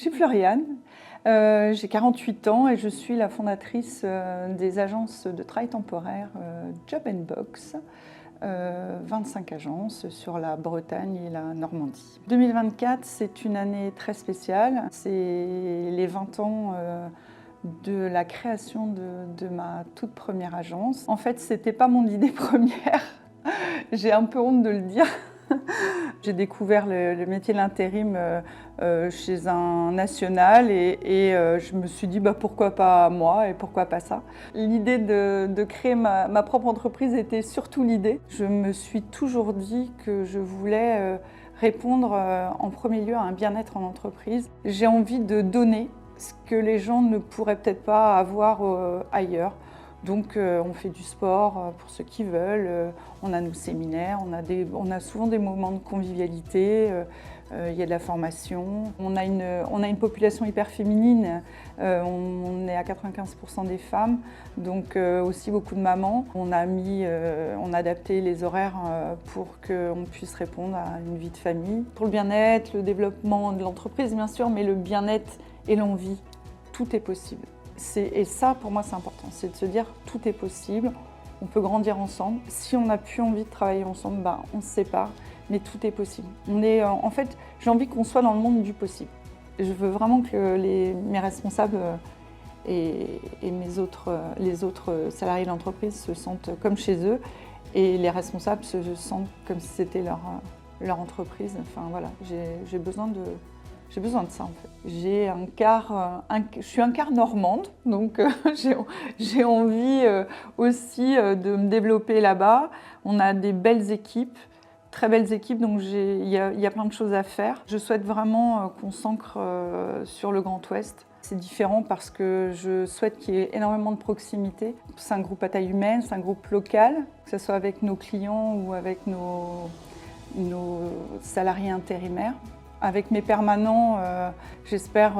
Je suis Floriane, j'ai 48 ans et je suis la fondatrice des agences de travail temporaire Job & Box, 25 agences sur la Bretagne et la Normandie. 2024, c'est une année très spéciale, c'est les 20 ans de la création de ma toute première agence. En fait, c'était pas mon idée première, j'ai un peu honte de le dire. J'ai découvert le métier de l'intérim chez un national et je me suis dit pourquoi pas moi et pourquoi pas ça. L'idée de créer ma propre entreprise était surtout l'idée. Je me suis toujours dit que je voulais répondre en premier lieu à un bien-être en entreprise. J'ai envie de donner ce que les gens ne pourraient peut-être pas avoir ailleurs. Donc on fait du sport pour ceux qui veulent, on a nos séminaires, on a souvent des moments de convivialité, il y a de la formation. On a une population hyper féminine, on est à 95% des femmes, donc aussi beaucoup de mamans. On a adapté les horaires pour qu'on puisse répondre à une vie de famille. Pour le bien-être, le développement de l'entreprise bien sûr, mais le bien-être et l'envie, tout est possible. Et ça, pour moi, c'est important, c'est de se dire tout est possible, on peut grandir ensemble. Si on n'a plus envie de travailler ensemble, on se sépare, mais tout est possible. En fait, j'ai envie qu'on soit dans le monde du possible. Je veux vraiment que mes responsables et les autres salariés de l'entreprise se sentent comme chez eux et les responsables se sentent comme si c'était leur entreprise. Enfin voilà, j'ai besoin de ça en fait. Je suis un quart normande, donc j'ai envie aussi de me développer là-bas. On a des belles équipes, très belles équipes, donc il y a plein de choses à faire. Je souhaite vraiment qu'on s'ancre sur le Grand Ouest. C'est différent parce que je souhaite qu'il y ait énormément de proximité. C'est un groupe à taille humaine, c'est un groupe local, que ce soit avec nos clients ou avec nos salariés intérimaires. Avec mes permanents, j'espère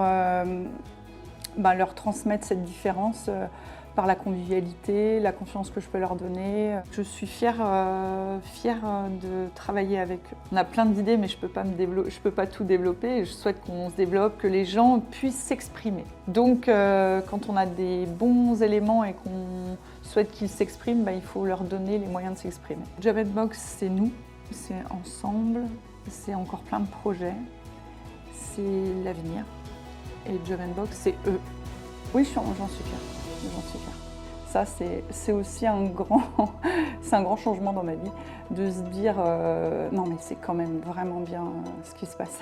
leur transmettre cette différence par la convivialité, la confiance que je peux leur donner. Je suis fière de travailler avec eux. On a plein d'idées, mais je peux pas tout développer. Je souhaite qu'on se développe, que les gens puissent s'exprimer. Donc, quand on a des bons éléments et qu'on souhaite qu'ils s'expriment, il faut leur donner les moyens de s'exprimer. Job & Box, c'est nous, c'est ensemble. C'est encore plein de projets, c'est l'avenir. Et Job & Box, c'est eux. Oui, j'en suis fière. Ça, c'est aussi un grand changement dans ma vie, de se dire non mais c'est quand même vraiment bien ce qui se passe.